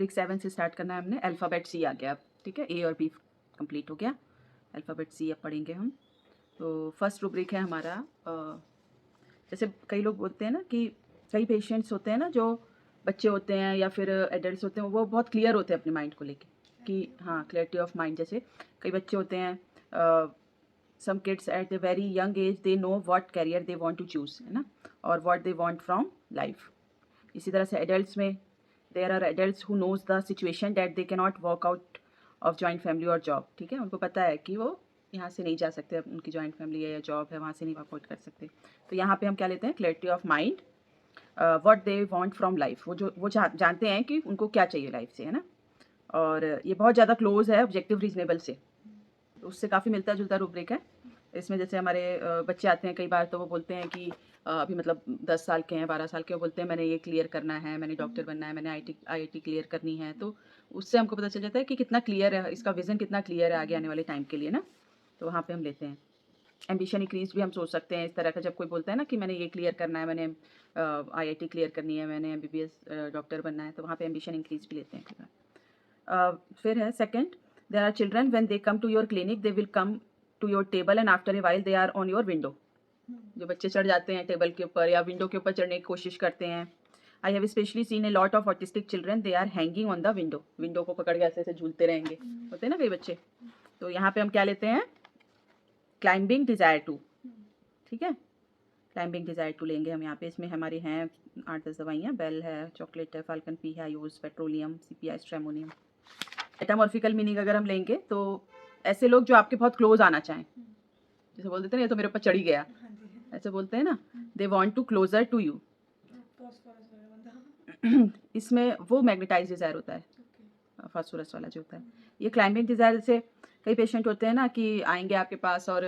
Rubric 7 से start करना है हमने। अल्फ़ाबेट सी आ गया अब, ठीक है, ए और बी कंप्लीट हो गया, अल्फ़ाबेट सी अब पढ़ेंगे हम। तो फर्स्ट रूब्रिक है हमारा जैसे कई लोग बोलते हैं ना कि कई पेशेंट्स होते हैं ना, जो बच्चे होते हैं या फिर एडल्ट्स होते हैं, वो बहुत क्लियर होते हैं अपने माइंड को लेके कि हाँ, क्लैरिटी ऑफ माइंड। जैसे कई बच्चे होते हैं, some kids at the very young age they know what career they want to choose, है ना, और what they want from life. इसी तरह से एडल्ट्स में there are adults who knows the situation that they can not work out of joint family और job, ठीक है, उनको पता है कि वो यहाँ से नहीं जा सकते, उनकी जॉइंट फैमिली है या जॉब है, वहाँ से नहीं वर्कआउट कर सकते। तो यहाँ पे हम क्या लेते हैं, clarity of mind, what they want from life. वो जानते हैं कि उनको क्या चाहिए लाइफ से, है ना। और ये बहुत ज़्यादा क्लोज है ऑब्जेक्टिव रीजनेबल से, तो उससे काफ़ी मिलता जुलता रूब्रिक है। इसमें जैसे हमारे बच्चे आते हैं कई बार, तो वो बोलते हैं कि अभी मतलब 10 साल के हैं, 12 साल के, वो बोलते हैं मैंने ये क्लियर करना है, मैंने डॉक्टर बनना है, मैंने आईआईटी क्लियर करनी है। तो उससे हमको पता चल जाता है कि कितना क्लियर है, इसका विज़न कितना क्लियर है आगे आने वाले टाइम के लिए ना। तो वहाँ पे हम लेते हैं। एम्बिशन इंक्रीज भी हम सोच सकते हैं इस तरह का, जब कोई बोलता है ना कि मैंने ये क्लियर करना है, मैंने आईआईटी क्लियर करनी है, मैंने एमबीबीएस डॉक्टर बनना है, तो वहाँ पे एम्बिशन इंक्रीज भी लेते हैं। फिर है second, there are children when they come to your clinic they will come to your table and after a while they are on your window. जो बच्चे चढ़ जाते हैं टेबल के ऊपर या विंडो के ऊपर चढ़ने की कोशिश करते हैं। I have specially seen a lot of autistic children they are hanging on the window, window को पकड़ के ऐसे ऐसे झूलते रहेंगे, होते हैं ना कई बच्चे। तो यहाँ पे हम क्या लेते हैं, क्लाइंबिंग डिज़ायर टू, ठीक है, क्लाइंबिंग डिज़ायर टू लेंगे हम यहाँ पे। इसमें हमारे हैं 8-10 दवाइयाँ, बेल है, चॉकलेट है, फाल्कन पी है, आयोस, पेट्रोलियम, सीपिया, स्ट्रेमोनियम। मेटामॉर्फिकल मीनिंग अगर हम लेंगे तो ऐसे लोग जो आपके बहुत क्लोज आना चाहें, जैसे बोल देते हैं ना ये तो मेरे ऊपर चढ़ी गया, ऐसे बोलते हैं ना, they want to closer to you. इसमें वो मैग्नेटाइज डिज़ायर होता है, फास्फोरस वाला जो होता है। ये क्लाइंबिंग डिज़ायर से कई पेशेंट होते हैं ना कि आएंगे आपके पास और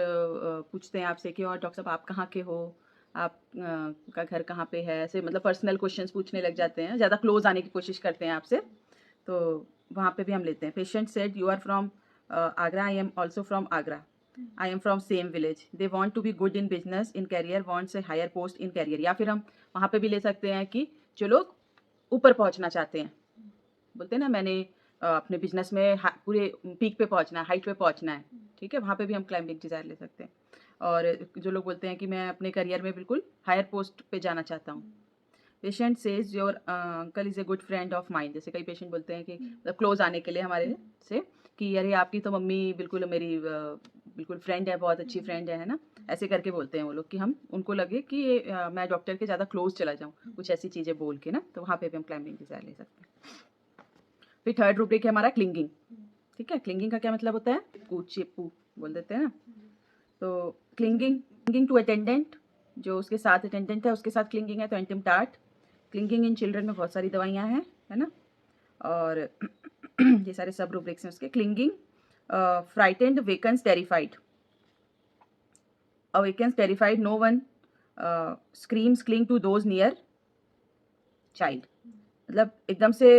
पूछते हैं आपसे कि और डॉक्टर साहब आप कहाँ के हो, आप का घर कहाँ पे है, ऐसे मतलब पर्सनल क्वेश्चंस पूछने लग जाते हैं, ज़्यादा क्लोज आने की कोशिश करते हैं आपसे। तो वहाँ पे भी हम लेते हैं। Patient said you are from Agra, I am also from Agra, I am from same village, they want to be good in business in career, wants a higher post in career. या फिर हम वहाँ पे भी ले सकते हैं कि जो लोग ऊपर पहुँचना चाहते हैं, बोलते हैं ना मैंने अपने बिजनेस में पूरे पीक पे पहुँचना है, हाइट पे पहुँचना है, ठीक है, वहाँ पे भी हम क्लाइंबिंग डिज़ायर ले सकते हैं। और जो लोग बोलते हैं कि मैं अपने करियर में बिल्कुल हायर पोस्ट पे जाना चाहता हूँ। Patient says your uncle is a good friend of mind. जैसे कई पेशेंट बोलते हैं कि मतलब क्लोज आने के लिए हमारे से कि अरे आपकी तो मम्मी बिल्कुल मेरी बिल्कुल फ्रेंड है, बहुत अच्छी फ्रेंड है ना, ऐसे करके बोलते हैं वो लोग कि हम उनको लगे कि ये मैं डॉक्टर के ज़्यादा क्लोज चला जाऊँ, कुछ ऐसी चीज़ें बोल के ना, तो वहाँ पे भी हम क्लाइंबिंग डिज़ायर ले सकते हैं। फिर थर्ड रूब्रिक है हमारा क्लिंगिंग, ठीक है। क्लिंगिंग का क्या मतलब होता है, पूछे पू बोल देते हैं ना। तो क्लिंगिंग टू अटेंडेंट, जो उसके साथ अटेंडेंट है उसके साथ क्लिंगिंग है, तो एंटिमटार्ट। क्लिंगिंग इन चिल्ड्रन में बहुत सारी दवाइयाँ हैं, है ना, और ये सारे सब रूब्रिक्स हैं उसके। Clinging, frightened, wakens, terrified. Awakens, terrified, no one screams, cling to those near child. मतलब एकदम से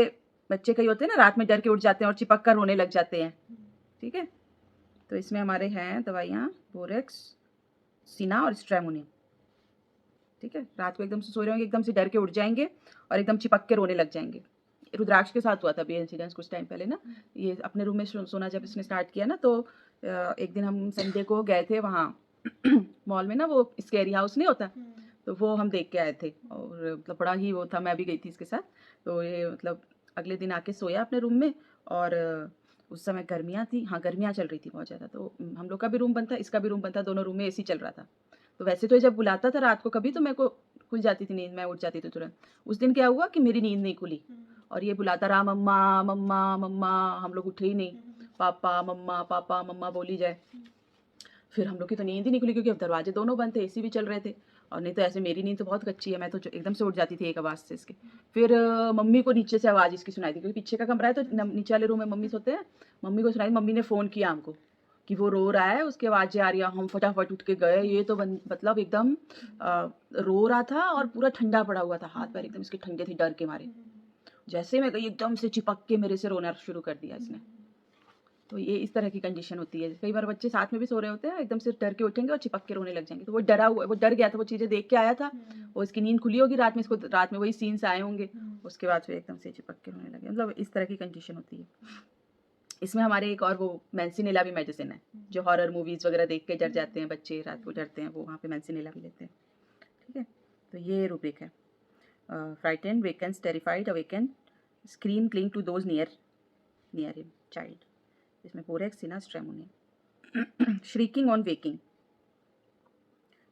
बच्चे कई होते हैं ना, रात में डर के उठ जाते हैं और चिपक कर रोने लग जाते हैं, ठीक है। तो इसमें हमारे हैं दवाइयाँ बोरेक्स, सीना और स्ट्रेमोनियम, ठीक है। रात को एकदम से सो रहे होंगे, एकदम से डर के उठ जाएंगे और एकदम चिपक के रोने लग जाएंगे। रुद्राक्ष के साथ हुआ था ये इंसिडेंस कुछ टाइम पहले ना। ये अपने रूम में सोना जब इसने स्टार्ट किया ना, तो एक दिन हम संडे को गए थे वहाँ मॉल में ना, वो स्केरी हाउस नहीं होता, तो वो हम देख के आए थे, और मतलब बड़ा ही वो था, मैं भी गई थी इसके साथ। तो ये मतलब अगले दिन आके सोया अपने रूम में, और उस समय गर्मियाँ थी, हाँ गर्मियाँ चल रही थी बहुत ज़्यादा, तो हम लोग का भी रूम बंद था, इसका भी रूम बंद था, दोनों रूम में एसी चल रहा था। तो वैसे तो जब बुलाता था रात को कभी, तो मेरे को खुल जाती थी नींद, मैं उठ जाती थी तुरंत। उस दिन क्या हुआ कि मेरी नींद नहीं खुली, और ये बुलाता रहा मम्मा मम्मा मम्मा, हम लोग उठे ही नहीं, पापा मम्मा बोली जाए। फिर हम लोग की तो नींद ही नहीं खुली, क्योंकि अब दरवाजे दोनों बंद थे, एसी भी चल रहे थे, और नहीं तो ऐसे मेरी नींद तो बहुत कच्ची है, मैं तो एकदम से उठ जाती थी एक आवाज़ से इसके। फिर मम्मी को नीचे से आवाज़ इसकी सुनाई दी, क्योंकि पीछे का कमरा है, तो नीचे वाले रूम में मम्मी सोते हैं। मम्मी को सुनाई, मम्मी ने फ़ोन किया हमको कि वो रो रहा है, उसकी आवाज़ें आ रही है। हम फटाफट उठ के गए, ये तो मतलब एकदम रो रहा था और पूरा ठंडा पड़ा हुआ था, हाथ पैर एकदम इसके ठंडे थे डर के मारे। जैसे मैं गई एकदम से चिपक के मेरे से रोना शुरू कर दिया इसने। तो ये इस तरह की कंडीशन होती है। कई बार बच्चे साथ में भी सो रहे होते हैं, एकदम से डर के उठेंगे और चिपक के रोने लग जाएंगे, तो वो डरा हुआ, वो डर गया था, वो चीज़ें देख के आया था, और इसकी नींद खुली होगी रात में, इसको रात में वही सीन्स आए होंगे, उसके बाद फिर एकदम से चिपक के रोने लगे। मतलब इस तरह की कंडीशन होती है। इसमें हमारे एक और वो मैंसिनेला भी मेडिसिन है, जो हॉरर मूवीज़ वगैरह देख के डर जाते हैं बच्चे, रात को डरते हैं, वो वहाँ पे मैंसिनेला भी लेते हैं। ठीक है, तो ये रूब्रिक है। Frightened, wakens, terrified, awaken, scream, cling to those near him, child. इसमें borax, cina, stramonium. Shrieking on waking,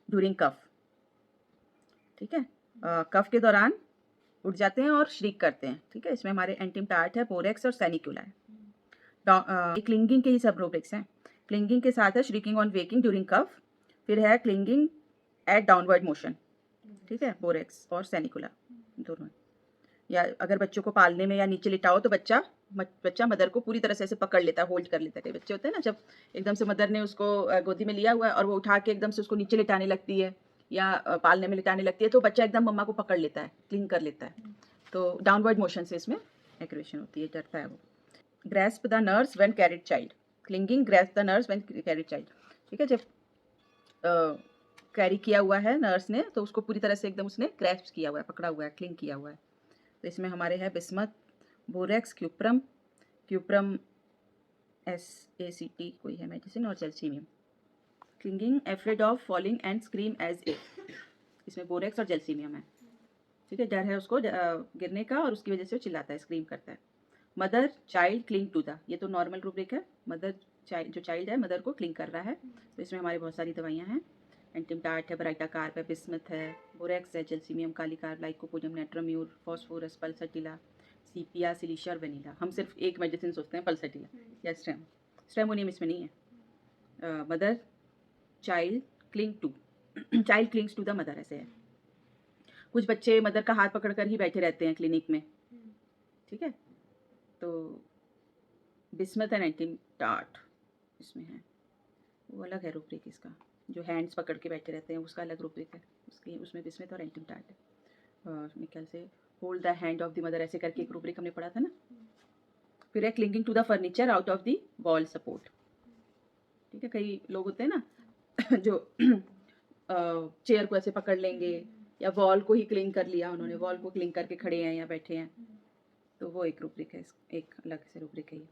during cough. ठीक है, कफ के दौरान उठ जाते हैं और श्रीक करते हैं। ठीक है, इसमें हमारे एंटिमटार्ट है, बोरेक्स और सैनिकुला है। क्लिंगिंग के ही सब रूब्रिक्स हैं। क्लिंगिंग के साथ है श्रीकिंग ऑन वेकिंग ड्यूरिंग कफ, फिर है क्लिंगिंग एट डाउनवर्ड मोशन। ठीक है, बोरेक्स और सैनिकुला दोनों। या अगर बच्चों को पालने में या नीचे लिटाओ तो बच्चा मदर को पूरी तरह से ऐसे पकड़ लेता है, होल्ड कर लेता है। कई बच्चे होते हैं ना, जब एकदम से मदर ने उसको गोदी में लिया हुआ है और वो उठा के एकदम से उसको नीचे लिटाने लगती है या पालने में लिटाने लगती है, तो बच्चा एकदम मम्मा को पकड़ लेता है, क्लिंग कर लेता है। तो डाउनवर्ड मोशन से इसमें एक्रेशन होती है, डरता है वो। Grasp the nurse when carried child, clinging, grasp the nurse when carried child. ठीक है, जब कैरी किया हुआ है नर्स ने, तो उसको पूरी तरह से एकदम उसने ग्रैस्प किया हुआ है, पकड़ा हुआ है, क्लिंग किया हुआ है। तो इसमें हमारे है बिस्मथ, बोरेक्स, क्यूप्रम SACT कोई है मेडिसिन, और gelsemium. Clinging, afraid of falling and scream as if. इसमें बोरेक्स और जेल्सीमियम है। ठीक है, डर है उसको गिरने का और उसकी वजह से वो चिल्लाता है, स्क्रीम करता है। Mother child cling to the, ये तो नॉर्मल रूब्रिक है। मदर चाइल्ड, जो चाइल्ड है मदर को क्लिंग कर रहा है। तो इसमें हमारी बहुत सारी दवाइयाँ हैं। एंटिमटार्ट है, ब्राइटाकार्प है, बिस्मथ है, बोरेक्स है, जेल्सीमियम, कालीकार्प, लाइकोपोडियम, नेट्राम्यूर, फॉस्फोरस, पल्सटिला, सीपिया, सिलिशिया और वेनिला। हम सिर्फ एक मेडिसिन सोचते हैं, पल्सटिला या स्ट्रेमोनियम इसमें नहीं है। Mother child cling to, child clings to the mother, ऐसे है। कुछ बच्चे मदर का हाथ पकड़कर ही बैठे रहते हैं क्लिनिक में। ठीक है, तो बिस्मथ एंड एंटिमटार्ट इसमें है, वो अलग है रूब्रिक इसका। जो हैंड्स पकड़ के बैठे रहते हैं उसका अलग रूब्रिक है, उसमें बिस्मथ और एंटिमटार्ट है। और मेरे ख्याल से hold the hand of the mother, ऐसे करके एक रूब्रिक हमने पढ़ा था ना। फिर है clinging to the furniture out of the wall support. ठीक है, कई लोग होते हैं ना जो चेयर को ऐसे पकड़ लेंगे या वॉल को ही क्लिंग कर लिया उन्होंने, वॉल को क्लिंग करके खड़े हैं या बैठे हैं, तो वो एक रूब्रिक है, एक अलग से रूब्रिक है ये।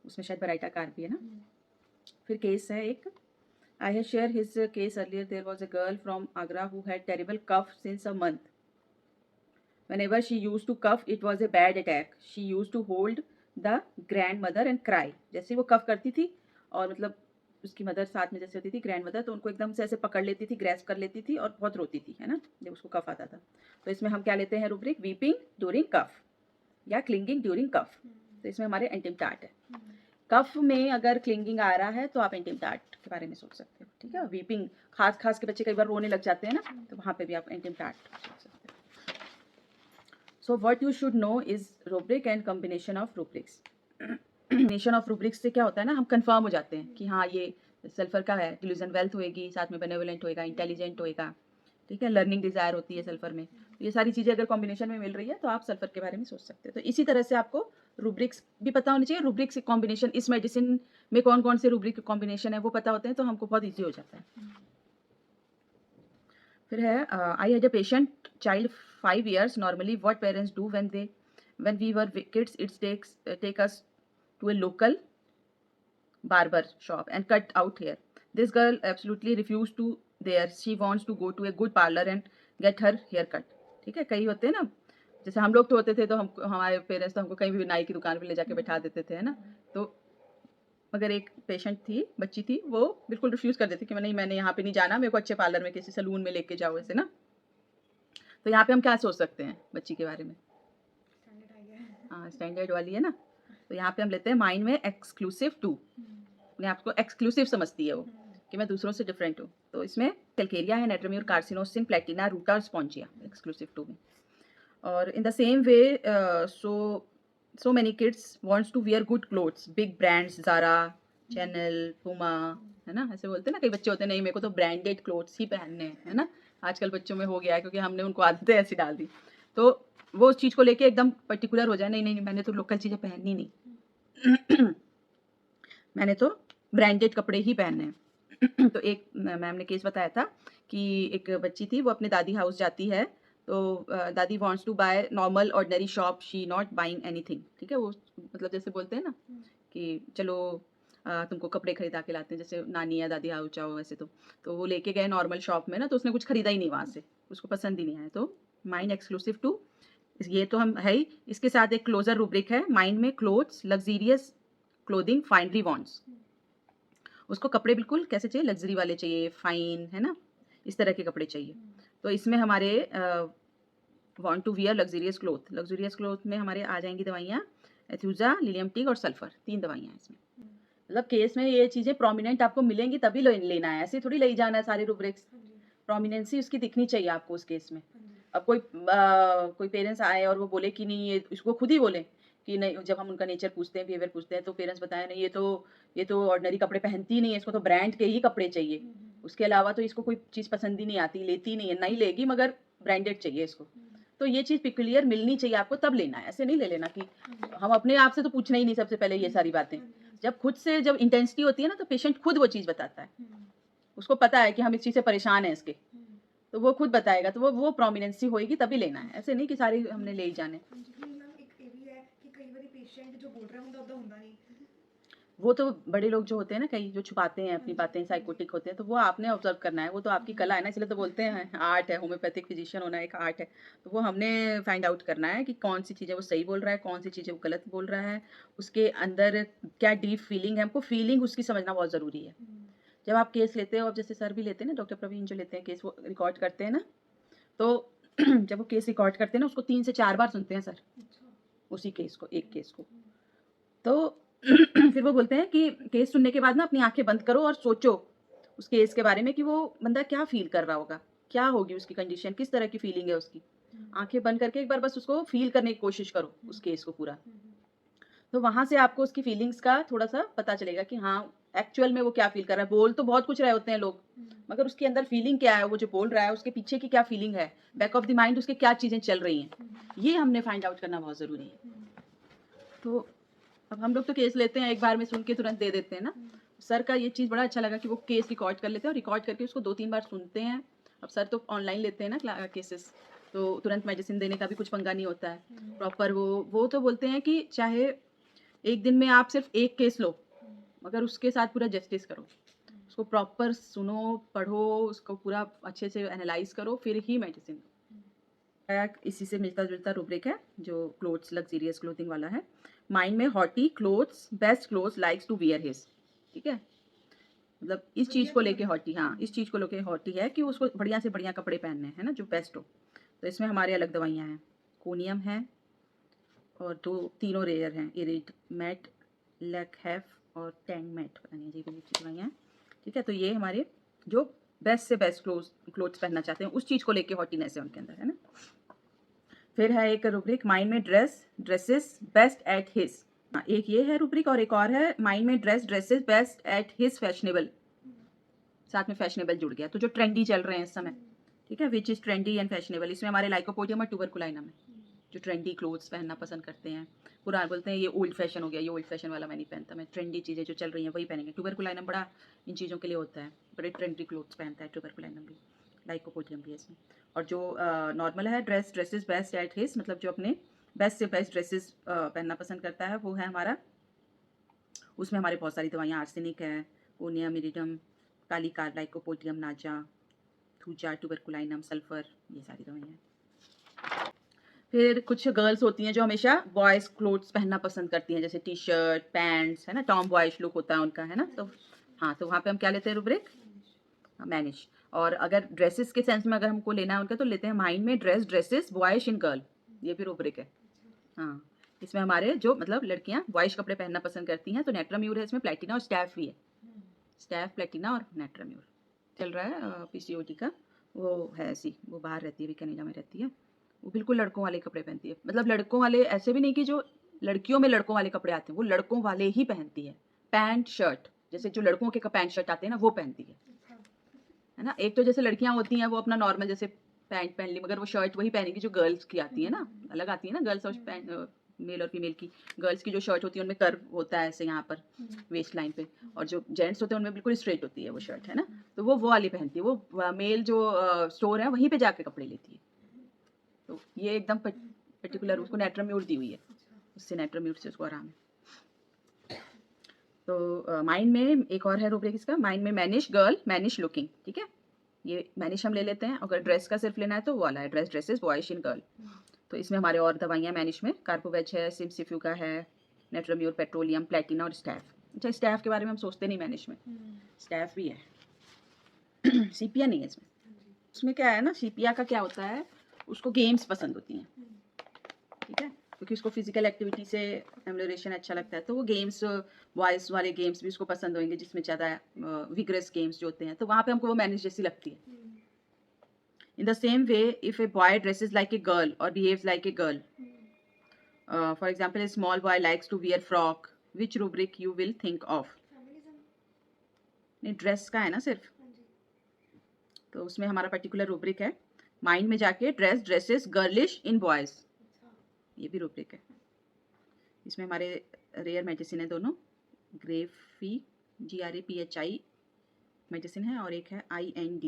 उसमें शायद ब्राइटाकार्प भी है ना। फिर केस है एक, I had shared his case earlier. There was a girl from Agra who had terrible cough since a month. Whenever she used to cough, it was a bad attack. She used to hold the grandmother and cry. जैसे वो कफ करती थी और मतलब उसकी mother साथ में जैसे होती थी ग्रैंड मदर, तो उनको एकदम से ऐसे पकड़ लेती थी, ग्रैस्प कर लेती थी और बहुत रोती थी, है ना, जब उसको कफ आता था। तो इसमें हम क्या लेते हैं रूब्रिक, वीपिंग ड्यूरिंग कफ या क्लिंगिंग ड्यूरिंग कफ। तो इसमें हमारे एंटिमटार्ट है। कफ में अगर क्लिंगिंग आ रहा है तो आप एंटिमटार्ट के बारे में सोच सकते हो। ठीक है, वीपिंग, खास के बच्चे कई बार रोने लग जाते हैं ना, तो वहाँ पे भी आप एंटिमटार्ट सोच सकते हो। So what you should know is rubric and combination of rubrics. Combination of rubrics से क्या होता है ना, हम कंफर्म हो जाते हैं कि हाँ ये सल्फर का है, डिल्यूजन वेल्थ होएगी, साथ में बेनेवोलेंट होएगा, इंटेलिजेंट होएगा। ठीक है, लर्निंग डिजायर होती है सल्फर में। तो ये सारी चीज़ें अगर कॉम्बिनेशन में मिल रही है तो आप सल्फर के बारे में सोच सकते हो। तो इसी तरह से आपको रूब्रिक्स भी पता होनी चाहिए। रूब्रिक्स कॉम्बिनेशन, इस मेडिसिन में कौन कौन से रूब्रिक कॉम्बिनेशन है वो पता होते हैं, तो हमको बहुत ईजी हो जाता है। फिर है I had a patient child 5 years. Normally what parents do when we were kids, it take us to a local barber shop and cut out hair. This girl absolutely refused to there. She wants to go to a good parlor and get her hair cut. ठीक है, कई होते हैं ना, जैसे हम लोग तो होते थे तो हम, हमारे पेरेंट्स तो हमको कहीं भी नाई की दुकान पे ले जाके बैठा देते थे, है ना। तो मगर एक पेशेंट थी, बच्ची थी, वो बिल्कुल रिफ्यूज़ कर देती कि मैंने यहाँ पे नहीं जाना, मेरे को अच्छे पार्लर में किसी सलून में लेके जाओ, ऐसे ना। तो यहाँ पे हम क्या सोच सकते हैं बच्ची के बारे में, हाँ स्टैंडर्ड वाली है ना। तो यहाँ पे हम लेते हैं माइंड में एक्सक्लूसिव टू, अपने आप को एक्सक्लूसिव समझती है वो कि मैं दूसरों से डिफरेंट हूँ। तो इसमें कैलकेरिया है, नेट्राम्यूर, कार्सिनोसिन, प्लेटिना, रूटा और स्पॉन्जिया एक्सक्लूसिव टू में। और इन the same way so many kids wants to wear good clothes, big brands, Zara, Chanel, Puma, है ना, ऐसे बोलते हैं ना। कई बच्चे होते हैं नहीं मेरे को तो ब्रांडेड क्लोथ्स ही पहनने हैं, है ना। आजकल बच्चों में हो गया है क्योंकि हमने उनको आदतें ऐसी डाल दी, तो वो उस चीज़ को लेके एकदम पर्टिकुलर हो जाए, नहीं नहीं मैंने तो लोकल चीज़ें पहननी नहीं। मैंने तो ब्रांडेड कपड़े ही पहनने हैं। तो एक मैम ने केस बताया था कि एक बच्ची थी, वो अपने दादी हाउस जाती है, तो दादी wants to buy normal ordinary shop, she not buying anything, ठीक है? वो मतलब जैसे बोलते हैं ना कि चलो तुमको कपड़े खरीदा के लाते हैं, जैसे नानी या दादी हाउस जाओ वैसे तो वो लेके गए नॉर्मल शॉप में ना, तो उसने कुछ खरीदा ही नहीं वहाँ से, उसको पसंद ही नहीं आया। तो माइंड एक्सक्लूसिव टू, ये तो हम है ही, इसके साथ एक क्लोजर रूब्रिक है, माइंड में clothes luxurious clothing finally wants. उसको कपड़े बिल्कुल कैसे चाहिए, लग्जरी वाले चाहिए, फाइन, है ना, इस तरह के कपड़े चाहिए। तो इसमें हमारे want to wear luxurious cloth, luxurious cloth में हमारे आ जाएंगी दवाइयाँ, एथ्यूजा, लिलियम टीक और सल्फर, 3 दवाइयाँ हैं इसमें। मतलब केस में ये चीज़ें प्रोमिनेंट आपको मिलेंगी तभी लेना है, ऐसे थोड़ी ले जाना है सारे रूब्रिक्स। प्रोमिनेंसी उसकी दिखनी चाहिए आपको उस केस में। अब कोई पेरेंट्स आए और वो बोले कि नहीं, ये इसको खुद ही बोले कि नहीं, जब हम उनका नेचर पूछते हैं, बिहेवियर पूछते हैं, तो पेरेंट्स बताएं नहीं, ये तो ऑर्डिनरी कपड़े पहनती ही नहीं है, इसको तो ब्रांड के ही कपड़े चाहिए, उसके अलावा तो इसको कोई चीज़ पसंद ही नहीं आती, लेती नहीं है, नहीं लेगी मगर ब्रांडेड चाहिए इसको। तो ये चीज़ क्लियर मिलनी चाहिए आपको, तब लेना है, ऐसे नहीं ले लेना कि हम अपने आप से तो पूछना ही नहीं सबसे पहले ये सारी बातें। जब खुद से जब इंटेंसिटी होती है ना, तो पेशेंट खुद वो चीज़ बताता है, उसको पता है कि हम इस चीज़ से परेशान हैं इसके, तो वो खुद बताएगा, तो वो प्रोमिनेंसी होएगी तभी लेना है, ऐसे नहीं कि सारे हमने ले ही जाने। वो तो बड़े लोग जो होते हैं ना, कई जो छुपाते हैं अपनी बातें, साइकोटिक होते हैं, तो वो आपने ऑब्जर्व करना है, वो तो आपकी कला है ना, इसलिए तो बोलते हैं आर्ट है, होम्योपैथिक फिजिशियन होना एक आर्ट है। तो वो हमने फाइंड आउट करना है कि कौन सी चीज़ें वो सही बोल रहा है, कौन सी चीज़ें वो गलत बोल रहा है, उसके अंदर क्या डीप फीलिंग है, हमको फीलिंग उसकी समझना बहुत ज़रूरी है। जब आप केस लेते हो, अब जैसे सर भी लेते हैं ना, डॉक्टर प्रवीण जो लेते हैं केस, वो रिकॉर्ड करते हैं ना, तो जब वो केस रिकॉर्ड करते हैं ना, उसको 3 से 4 बार सुनते हैं सर, उसी केस को, एक केस को। तो फिर वो बोलते हैं कि केस सुनने के बाद ना अपनी आँखें बंद करो और सोचो उस केस के बारे में कि वो बंदा क्या फ़ील कर रहा होगा, क्या होगी उसकी कंडीशन, किस तरह की फ़ीलिंग है उसकी। आँखें बंद करके एक बार बस उसको फ़ील करने की कोशिश करो, उस केस को पूरा। तो वहाँ से आपको उसकी फ़ीलिंग्स का थोड़ा-सा पता चलेगा कि हाँ, एक्चुअल में वो क्या फ़ील कर रहा है। बोल तो बहुत कुछ रहे होते हैं लोग, मगर उसके अंदर फ़ीलिंग क्या है, वो जो बोल रहा है, उसके पीछे की क्या फ़ीलिंग है, बैक ऑफ द माइंड उसके क्या चीज़ें चल रही हैं, ये हमने फाइंड आउट करना बहुत ज़रूरी है। तो अब हम लोग तो केस लेते हैं, एक बार में सुन के तुरंत दे देते हैं ना। सर का ये चीज़ बड़ा अच्छा लगा कि वो केस रिकॉर्ड कर लेते हैं और रिकॉर्ड करके उसको 2-3 बार सुनते हैं। अब सर तो ऑनलाइन लेते हैं ना केसेस, तो तुरंत मेडिसिन देने का भी कुछ पंगा नहीं होता है। प्रॉपर वो तो बोलते हैं कि चाहे एक दिन में आप सिर्फ एक केस लो, मगर उसके साथ पूरा जस्टिस करो। उसको प्रॉपर सुनो, पढ़ो, उसको पूरा अच्छे से एनालाइज़ करो, फिर ही मेडिसिन दो। इसी से मिलता-जुलता रूब्रिक है, जो क्लोथ्स लग्ज़रियस क्लोथिंग वाला है। माइंड में haughty clothes, best clothes likes to wear his, ठीक है? मतलब इस चीज़ को लेके हॉटी, हाँ, इस चीज़ को लेके हॉटी है कि उसको बढ़िया से बढ़िया कपड़े पहनने हैं, है ना? जो बेस्ट हो। तो इसमें हमारे अलग दवाइयाँ हैं, कोनियम है और 2 तीनों रेयर हैं, इरिड मैट, लेकहेफ और टैंग मैट, पता नहीं अजीब-अजीब सी दवाइयाँ हैं, ठीक है? तो ये हमारे जो बेस्ट से बेस्ट क्लोथ्स पहनना चाहते हैं, उस चीज़ को लेके हॉटीनेस है उनके अंदर, है ना? फिर है एक रूब्रिक माइंड में ड्रेसेस बेस्ट एट हिज। एक ये है रूब्रिक और एक और है माइंड में dresses best at his fashionable, साथ में फैशनेबल जुड़ गया, तो जो ट्रेंडी चल रहे हैं इस समय, ठीक है, which is trendy and fashionable, इसमें हमारे लाइकोपोडियम और ट्यूबरकुलाइनम है, जो ट्रेंडी क्लोथ्स पहनना पसंद करते हैं। पुराने बोलते हैं ये ओल्ड फैशन हो गया, ये ओल्ड फैशन वाला मैं नहीं पहनता, मैं ट्रेंडी चीज़ें जो चल रही हैं वही पहनेंगे। ट्यूबरकुलाइनम बड़ा इन चीज़ों के लिए होता है, बड़े ट्रेंडी क्लोथ्स पहनता है ट्यूबरकुलाइनम भी, लाइकोपोडियम भी है इसमें। और जो नॉर्मल है ड्रेसेस बेस्ट एट हिज, मतलब जो अपने बेस्ट से बेस्ट ड्रेसेस पहनना पसंद करता है, वो है हमारा, उसमें हमारे बहुत सारी दवाइयाँ, आर्सेनिक है, कोनियम, इरिडम, कालिका, लाइकोपोडियम, नाजा, थूजा, ट्यूबरकुलाइनम, सल्फर, ये सारी दवाइयाँ हैं। फिर कुछ गर्ल्स होती हैं जो हमेशा बॉयज़ क्लोथ्स पहनना पसंद करती हैं, जैसे टी शर्ट, पैंट्स, है ना, टॉम बॉयज़ लुक होता है उनका, है ना? तो हाँ, तो वहाँ पे हम क्या लेते हैं रूब्रिक? मैनिश। और अगर ड्रेसेस के सेंस में अगर हमको लेना है उनका, तो लेते हैं माइंड में ड्रेसेस बॉयज इन गर्ल, ये भी रूब्रिक है। हाँ, इसमें हमारे जो मतलब लड़कियाँ बॉयज कपड़े पहनना पसंद करती हैं, तो नेट्राम्यूर है इसमें, प्लेटिना और स्टैफ भी है, स्टैफ, प्लेटिना और नेट्राम्यूर चल रहा है पीसीओडी का। वो है ऐसी, वो बाहर रहती है, भी कनाडा में रहती है, वो बिल्कुल लड़कों वाले कपड़े पहनती है, मतलब लड़कों वाले ऐसे भी नहीं कि जो लड़कियों में लड़कों वाले कपड़े आते हैं, वो लड़कों वाले ही पहनती है। पैंट शर्ट, जैसे जो लड़कों के पैंट शर्ट आते हैं ना, वो पहनती है ना? एक तो जैसे लड़कियाँ होती हैं वो अपना नॉर्मल जैसे पैंट पहन ली, मगर वो शर्ट वही पहनेगी जो गर्ल्स की आती है ना, अलग आती है ना गर्ल्स और मेल और फीमेल की। गर्ल्स की जो शर्ट होती है उनमें कर्व होता है ऐसे यहाँ पर वेस्ट लाइन पे, और जो जेंट्स होते हैं उनमें बिल्कुल स्ट्रेट होती है वो शर्ट, है ना। तो वो वाली पहनती है, वो मेल जो स्टोर है वहीं पे जाके कपड़े लेती है। तो ये एकदम पर्टिकुलर उसको नेट्राम्यूट दी हुई है, उससे नेट्राम्यूट से उसको आराम है। तो माइंड में एक और है रूब्रिक इसका, माइंड में मैनिश गर्ल मैनिश लुकिंग, ठीक है। ये मैनिश हम ले लेते हैं। अगर ड्रेस का सिर्फ लेना है तो वो वाला है, ड्रेस ड्रेसेस बॉयश इन गर्ल। तो इसमें हमारे और दवाइयाँ मैनिश में कार्पोवेज है, सिमसिफ्यू का है, नेट्राम्यूर, पेट्रोलियम, प्लेटिना और स्टैफ। अच्छा, स्टैफ के बारे में हम सोचते नहीं मैनिश में, स्टैफ भी है सीपिया नहीं है इसमें। उसमें क्या है ना, सीपिया का क्या होता है, उसको गेम्स पसंद होती हैं, ठीक है, क्योंकि उसको फिजिकल एक्टिविटी से एम्लोरेशन अच्छा लगता है। तो वो गेम्स, वॉइस वाले गेम्स भी उसको पसंद होंगे जिसमें ज़्यादा विग्रेस गेम्स जो होते हैं, तो वहाँ पे हमको वो मैनेज जैसी लगती है। In the same way, if a boy dresses like a girl और behaves like a girl, for example a small boy likes to wear frock, which rubric you will think of? नहीं, dress का है ना सिर्फ, तो उसमें हमारा particular rubric है माइंड में जाके dress dresses girlish in boys, ये भी रूब्रिक है। इसमें हमारे रेयर मेडिसिन है दोनों, ग्रेफी GRAPHI मेडिसिन है, और एक है IND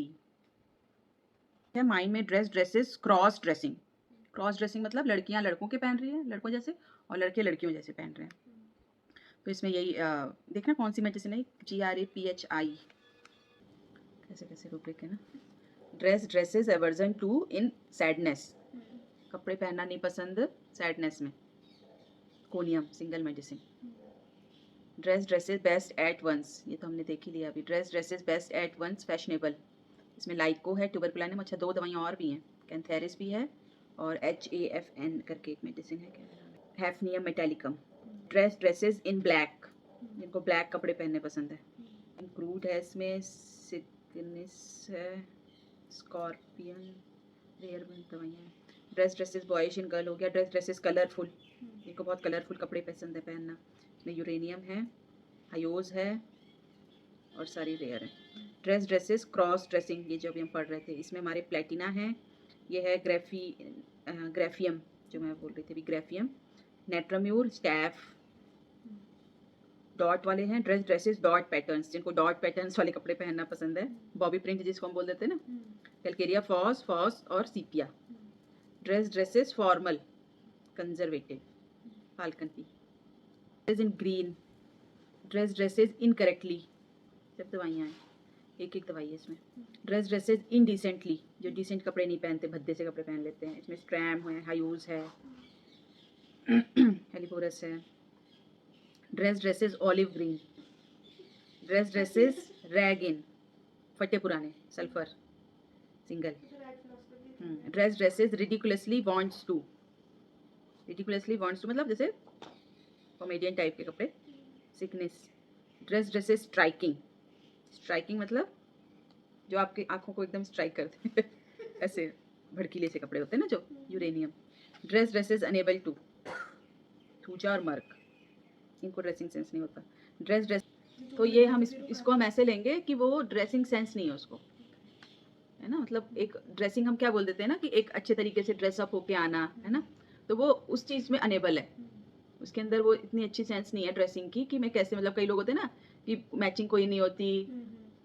है। माइंड में dress dresses cross dressing, cross dressing मतलब लड़कियां लड़कों के पहन रही है लड़कों जैसे, और लड़के लड़कियों जैसे पहन रहे हैं। तो इसमें यही देखना कौन सी मेडिसिन है, GRAPHI, कैसे कैसे रूब्रिक है ना। Dress dresses aversion to in sadness, कपड़े पहनना नहीं पसंद सैडनेस में, conium single medicine. Dress dresses best at once, ये तो हमने देख ही लिया अभी, dress dresses best at once fashionable, इसमें लाइको है, ट्यूबरकुलिनम, अच्छा 2 दवाइयाँ और भी हैं, कैंथेरिस भी है, और HAFN करके एक मेडिसिन है, क्या हैफनियम मेटालिकम। ड्रेस ड्रेसेस इन ब्लैक, जिनको ब्लैक कपड़े पहनने पसंद है। इंक्लूड है इसमें सिकनिस है, स्कॉर्पियन, रेयर दवाइयाँ हैं। Dress dresses boys in girl हो गया। ड्रेस ड्रेसेस कलरफुल, इनको बहुत कलरफुल कपड़े पसंद है पहनना। इसमें यूरेनियम है, हायोज है, और सारी रेयर है। ड्रेस ड्रेसेस क्रॉस ड्रेसिंग, ये जो अभी हम पढ़ रहे थे, इसमें हमारे प्लेटिना है, ये है ग्रेफियम जो मैं बोल रही थी अभी, ग्रेफियम, नेट्राम्यूर, स्टैफ, डॉट वाले हैं। ड्रेस ड्रेसेस डॉट पैटर्न्स, जिनको डॉट पैटर्न्स वाले कपड़े पहनना पसंद है, बॉबी प्रिंट जिसको हम बोल देते हैं ना, कैलकेरिया, फॉस फॉस और sepia. Dress dresses formal, conservative, फाल्कन पी। Dress in green, dress dresses incorrectly, सब दवाइयाँ हैं, एक एक दवाई है इसमें। ड्रेस ड्रेसेस इनडिसेंटली, जो डिसेंट कपड़े नहीं पहनते, भद्दे से कपड़े पहन लेते हैं, इसमें स्ट्रैम है, हायूज है, हेलिपोरस है। Dress dresses olive green, dress dresses ragged, फटे पुराने, sulphur single. Dress dresses ridiculously wants to, ridiculously wants to मतलब जैसे कॉमेडियन टाइप के कपड़े, sickness. Dress dresses striking, striking मतलब जो आपकी आंखों को एकदम स्ट्राइक करते हैं ऐसे भड़कीले से कपड़े होते हैं ना जो, uranium. Dress dresses unable to, thuja और मर्क, इनको ड्रेसिंग सेंस नहीं होता। ड्रेस ड्रेस, तो ये हम इसको हम ऐसे लेंगे कि वो ड्रेसिंग सेंस नहीं है उसको, है ना, मतलब एक ड्रेसिंग हम क्या बोल देते हैं ना कि एक अच्छे तरीके से ड्रेसअप होके आना, है ना, तो वो उस चीज़ में अनेबल है, उसके अंदर वो इतनी अच्छी सेंस नहीं है ड्रेसिंग की कि मैं कैसे, मतलब कई लोग होते हैं ना कि मैचिंग कोई नहीं होती,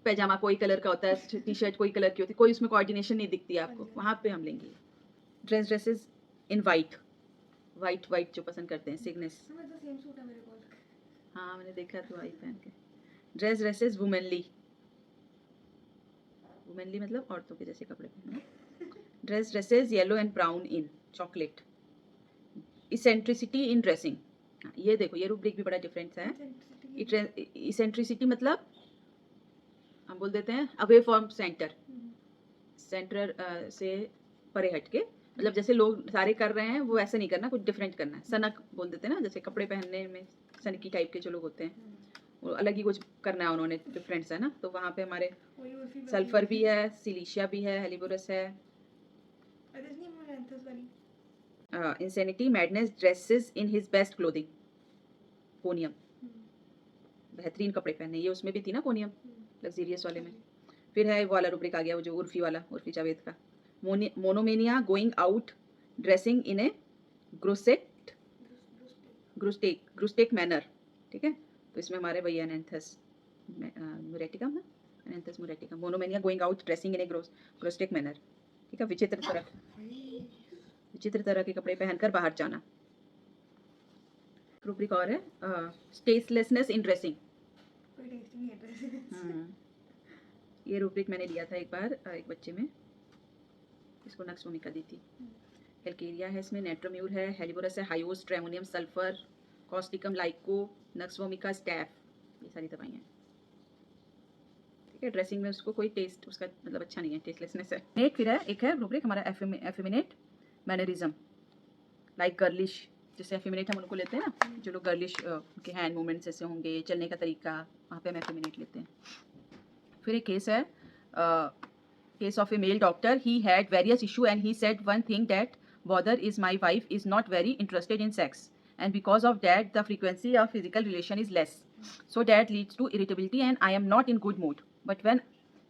पैजामा कोई कलर का होता है, टी शर्ट कोई कलर की होती है, कोई उसमें कोऑर्डिनेशन नहीं दिखती आपको, वहाँ पे हम लेंगे। Dress dresses in white, white white जो पसंद करते हैं, सिग्नेस, हाँ मैंने देखा था वाइट पहन के। ड्रेस ड्रेसेस वुमेनली, वुमेनली मतलब औरतों के जैसे कपड़े पहनना। Dress dresses yellow and brown in chocolate. Eccentricity in dressing, ये देखो ये रूब्रिक भी बड़ा डिफरेंस है। इसेंट्रिसिटी मतलब हम बोल देते हैं अवे फ्रॉम सेंटर, सेंटर से परे हट के, मतलब जैसे लोग सारे कर रहे हैं वो ऐसे नहीं करना, कुछ डिफरेंट करना है। सनक बोल देते हैं ना, जैसे कपड़े पहनने में सनकी टाइप के जो लोग होते हैं, वो अलग ही कुछ करना है उन्होंने, डिफरेंस है ना। तो वहाँ पे हमारे सल्फर भी है, सिलिशिया भी है, हेलिबोरस है। Insanity madness dresses in his best clothing, conium, बेहतरीन कपड़े पहने, ये उसमें भी थी ना कोनियम, लग्जीरियस वाले में। फिर है वो वाला रूब्रिक आ गया, वो जो उर्फी वाला, उर्फी जावेद का, मोनोमेनिया गोइंग आउट ड्रेसिंग इन ए ग्रोसेट ग्रुस्टेक मैनर, ठीक है। तो इसमें हमारे वही एनेंथस मुरेटिकम है, एनेंथस मुरेटिकम, मोनोमेनिया गोइंग आउट ड्रेसिंग इन ए ग्रुस्टेक मैनर, ठीक है। विचित्र तरह के कपड़े पहनकर बाहर जाना। रूब्रिक और है टेस्टलेसनेस इन ड्रेसिंग। ये रूब्रिक मैंने लिया था एक बार एक बच्चे में, इसको नक्स भूमिका दी थी। कैलकेरिया है इसमें, नेट्रोम्यूर है, हेलिबोरस है, हाइओस, ट्रेमोनियम, सल्फर, कॉस्टिकम, लाइको, नक्स भूमिका, स्टैफ, ये सारी दवाइयाँ हैं, ठीक है। ड्रेसिंग में उसको कोई टेस्ट उसका मतलब अच्छा नहीं है, टेस्टलेसनेस है। नेट फिर है, एक है रूब्रिक हमारा एफेमिनेट मैनरिज्म, लाइक गर्लिश, जैसे एफेमिनेट हम उनको लेते हैं ना, जो लोग गर्लिश उनके हैंड मूवमेंट्स ऐसे होंगे, चलने का तरीका, वहाँ पे हम एफेमिनेट लेते हैं। फिर एक केस है, case of A mail doctor, he had various issue and he said one thing that bother is my wife is not very interested in sex and because of that the frequency of physical relation is less, so that leads to irritability and I am not in good mood, but when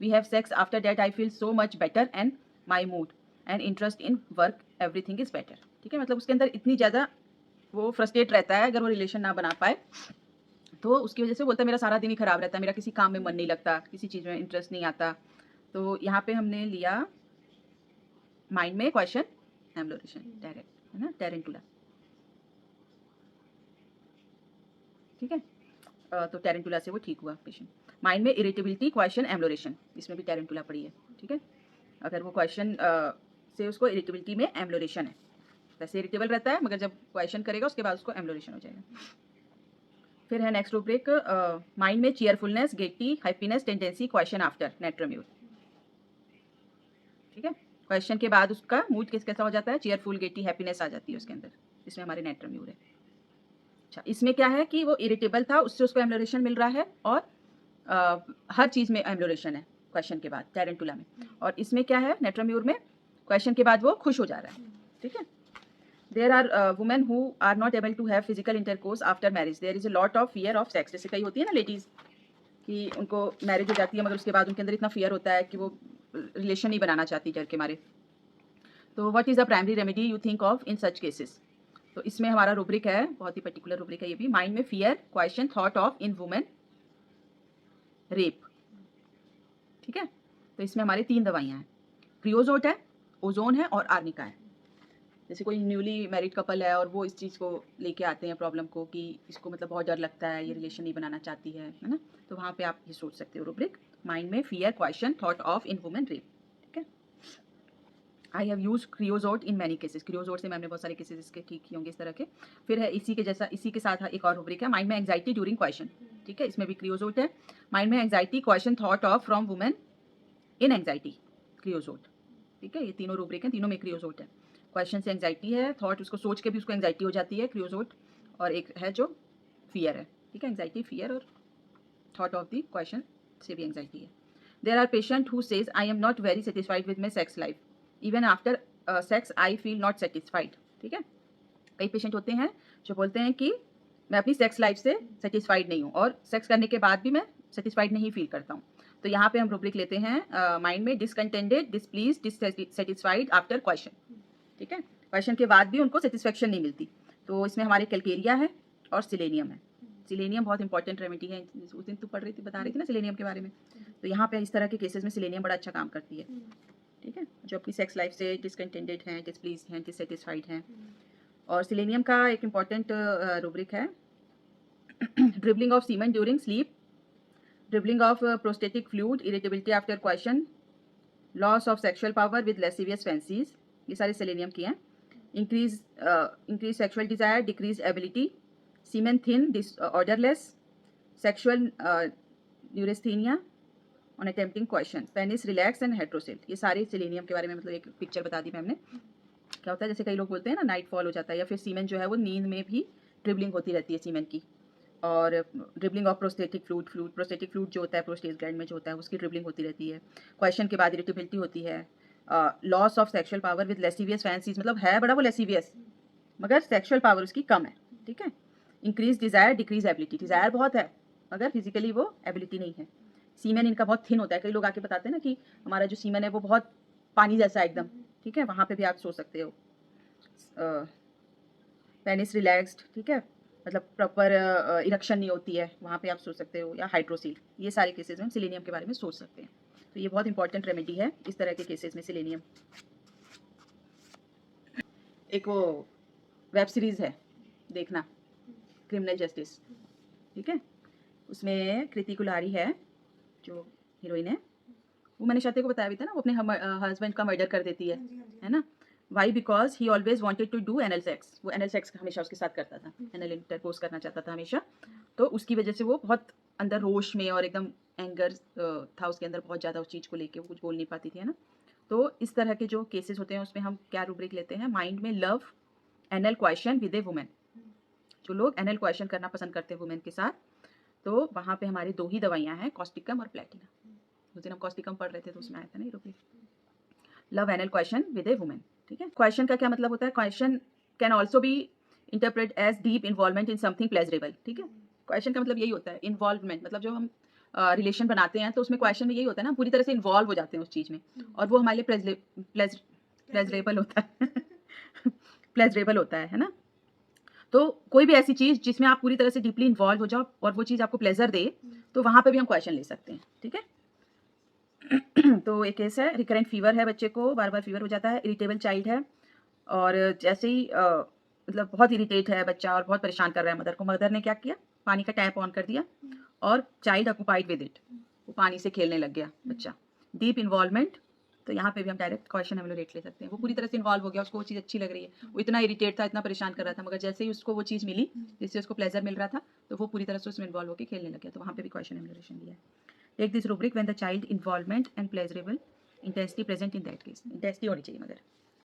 we have sex after that I feel so much better and my mood and interest in work everything is better, ठीक है। मतलब उसके अंदर इतनी ज़्यादा वो frustrate रहता है अगर वो रिलेशन ना बना पाए, तो उसकी वजह से बोलता है मेरा सारा दिन ही खराब रहता है, मेरा किसी काम में मन नहीं लगता, किसी चीज़ में इंटरेस्ट नहीं आता। तो यहाँ पे हमने लिया माइंड में क्वेश्चन एम्लोरेशन डायरेक्ट, है ना, टेरेंटुला, ठीक है। तो टेरेंटुला से वो ठीक हुआ पेशेंट। माइंड में इरिटेबिलिटी, क्वेश्चन, एम्लोरेशन, इसमें भी टेरेंटुला पड़ी है, ठीक है। अगर वो क्वेश्चन से उसको इरिटेबिलिटी में एम्लोरेशन है, वैसे इरिटेबल रहता है मगर जब क्वेश्चन करेगा उसके बाद उसको एम्लोरेशन हो जाएगा। फिर है नेक्स्ट रूब्रिक माइंड में cheerfulness, Getty, happiness, tendency, question after नेट्रोम्यूर, ठीक है। क्वेश्चन के बाद उसका मूड कैसा हो जाता है, चीयरफुल, गेटी, हैप्पीनेस आ जाती है उसके अंदर, इसमें हमारे नेट्रोम्यूर है। अच्छा, इसमें क्या है कि वो इरिटेबल था, उससे उसको एम्लोरेशन मिल रहा है, और हर चीज़ में एम्लोरेशन है क्वेश्चन के बाद टेरेंटुला में, और इसमें क्या है नेट्रोम्यूर में क्वेश्चन के बाद वो खुश हो जा रहा है, ठीक है। There are women who are not able to have physical intercourse after marriage, there is a lot of fear of sex, जैसे कई होती है ना लेडीज़ कि उनको मैरिज हो जाती है मगर उसके बाद उनके अंदर इतना फियर होता है कि वो रिलेशन नहीं बनाना चाहती डर के मारे। तो what is the primary remedy you think of in such cases. तो इसमें हमारा रूब्रिक है, बहुत ही पर्टिकुलर रूब्रिक है ये भी, माइंड में fear, question, thought of in women rape, ठीक है। तो इसमें हमारी 3 दवाइयाँ हैं, क्रियोजोट है, ओजोन है और आर्निका है। जैसे कोई न्यूली मैरिड कपल है और वो इस चीज़ को लेके आते हैं प्रॉब्लम को कि इसको मतलब बहुत डर लगता है, ये रिलेशन नहीं बनाना चाहती है ना, तो वहाँ पे आप ये सोच सकते हो रूब्रिक, माइंड में fear, question, thought of in women rape, ठीक है। I have use creosote in many cases, creosote से मैंने बहुत सारे केसेस इसके ठीक किए होंगे इस तरह के। फिर है इसी के जैसा, इसी के साथ एक और रूब्रिक है, माइंड में एंग्जाइटी ड्यूरिंग क्वेश्चन, ठीक है, इसमें भी क्रियोजोट है। माइंड में anxiety, question, thought of from women in anxiety, creosote, ठीक है। ये तीनों रूब्रिक हैं, तीनों में क्रियोजोट है। क्वेश्चन से एंग्जाइटी है, थॉट उसको सोच के भी उसको एंग्जाइटी हो जाती है, क्रियोजोट, और एक है जो फियर है, ठीक है। एंग्जाइटी, फियर और थॉट ऑफ द क्वेश्चन से भी एंग्जाइटी है। There are patient who says I am not very satisfied with my sex life, even after sex I feel not satisfied, ठीक है। कई पेशेंट होते हैं जो बोलते हैं कि मैं अपनी सेक्स लाइफ से सेटिस्फाइड नहीं हूँ और सेक्स करने के बाद भी मैं सेटिस्फाइड नहीं फील करता हूँ। तो यहाँ पे हम रूब्रिक लेते हैं माइंड में discontented, displease, dissatisfied after question, ठीक है। क्वेश्चन के बाद भी उनको सेटिस्फेक्शन नहीं मिलती। तो इसमें हमारे कैलकेरिया है और सिलेनियम है। सिलेनियम बहुत इंपॉर्टेंट रेमेडी है, उस दिन तू पढ़ रही थी, बता रही थी ना सिलेनियम के बारे में। तो यहाँ पे इस तरह के केसेस में सिलेनियम बड़ा अच्छा काम करती है, ठीक है, जो अपनी सेक्स लाइफ से डिसकंटेंटेड हैं, डिसप्लीज हैं, डिससेटिस्फाइड हैं। और सिलेनियम का एक इम्पॉर्टेंट रूब्रिक है dribbling of semen during sleep, dribbling of prostatic fluid, irritability after question, loss of sexual power with lascivious fancies, ये सारे सेलेनियम की हैं। Increase sexual desire, decrease ability, semen thin, orderless, sexual neurasthenia on attempting question, penis relax and hydrocele, ये सारे selenium के बारे में मतलब एक पिक्चर बता दी मैम ने। क्या होता है जैसे कई लोग बोलते हैं ना नाइट फॉल हो जाता है, या फिर सीमेन जो है वो नींद में भी ड्रिबलिंग होती रहती है सीमेन की, और dribbling of prostatic fluid, prostatic fluid जो होता है प्रोस्टेट ग्लैंड में जो होता है उसकी ड्रिबलिंग होती रहती है। क्वेश्चन के बाद इरिटेबिलिटी होती है, loss of sexual power with lascivious fancies, मतलब है बड़ा वो लेसिवियस मगर सेक्सुअल पावर उसकी कम है, ठीक है। Increase desire, decrease ability, desire बहुत है मगर फिजिकली वो एबिलिटी नहीं है। सीमेन इनका बहुत थिन होता है, कई लोग आके बताते हैं ना कि हमारा जो सीमेन है वो बहुत पानी जैसा एकदम, ठीक है, वहाँ पे भी आप सोच सकते हो। पेनिस रिलैक्स्ड, ठीक है, मतलब प्रॉपर इरेक्शन नहीं होती है, वहाँ पे आप सोच सकते हो, या हाइड्रोसील, ये सारे केसेस में हम सिलेनियम के बारे में सोच सकते हैं। तो ये बहुत इंपॉर्टेंट रेमेडी है इस तरह के केसेस में सिलेनियम। एक वो वेब सीरीज़ है, देखना, क्रिमिनल जस्टिस, ठीक है, उसमें कृति कुलारी है जो हीरोइन है, वो मैंने शायद को बताया भी था ना, वो अपने हस्बैंड का मर्डर कर देती है ना। Why? Because he always wanted to do anal sex, वो एनल सेक्स हमेशा उसके साथ करता था, एनल इंटरकोर्स करना चाहता था हमेशा। तो उसकी वजह से वो बहुत अंदर रोष में और एकदम एंगर था उसके अंदर बहुत ज़्यादा उस चीज़ को लेके, वो कुछ बोल नहीं पाती थी, है ना। तो इस तरह के जो केसेस होते हैं उसमें हम क्या रूब्रिक लेते हैं, माइंड में love anal question with a women, जो लोग एनल क्वेश्चन करना पसंद करते हैं वुमेन के साथ, तो वहाँ पे हमारी 2 ही दवाइयाँ हैं, कॉस्टिकम और प्लेटिना। उस दिन हम कॉस्टिकम पढ़ रहे थे तो उसमें आया था ना rubric, love anal question with a women, ठीक है। क्वेश्चन का क्या मतलब होता है, question can also be interpret as deep involvement in something pleasurable, ठीक है। क्वेश्चन का मतलब यही होता है, इन्वॉल्वमेंट, मतलब जो हम रिलेशन बनाते हैं तो उसमें क्वेश्चन में यही होता है ना, पूरी तरह से इन्वॉल्व हो जाते हैं उस चीज़ में, और वो हमारे लिए प्लेजरेबल होता है प्लेजरेबल होता है ना। तो कोई भी ऐसी चीज़ जिसमें आप पूरी तरह से डीपली इन्वॉल्व हो जाओ और वो चीज़ आपको प्लेजर दे, तो वहाँ पे भी हम क्वेश्चन ले सकते हैं, ठीक है। तो एक केस है, रिकरेंट फीवर है, बच्चे को बार बार फीवर हो जाता है, इरिटेबल चाइल्ड है, और जैसे ही मतलब बहुत इरिटेट है बच्चा और बहुत परेशान कर रहा है मदर को, मदर ने क्या किया, पानी का टैप ऑन कर दिया और चाइल्ड ऑक्यूपाइड विद इट, वो पानी से खेलने लग गया बच्चा। डीप इन्वॉल्वमेंट, तो यहाँ पे भी हम डायरेक्ट क्वेश्चन एवेलुएट ले सकते हैं, वो पूरी तरह से इन्वॉल्व हो गया, उसको वो चीज़ अच्छी लग रही है, वो इतना इरिटेट था, इतना परेशान कर रहा था, मगर जैसे ही उसको वो चीज़ मिली जिससे उसको प्लेजर मिल रहा था, तो वो पूरी तरह से उसमें इन्वॉल्व होकर खेलने लग गया, तो वहाँ पे भी क्वेश्चन एवेलुएशन दिया है। Take this rubric when the child involvement and pleasurable intensity present in that case, intensity होनी चाहिए मगर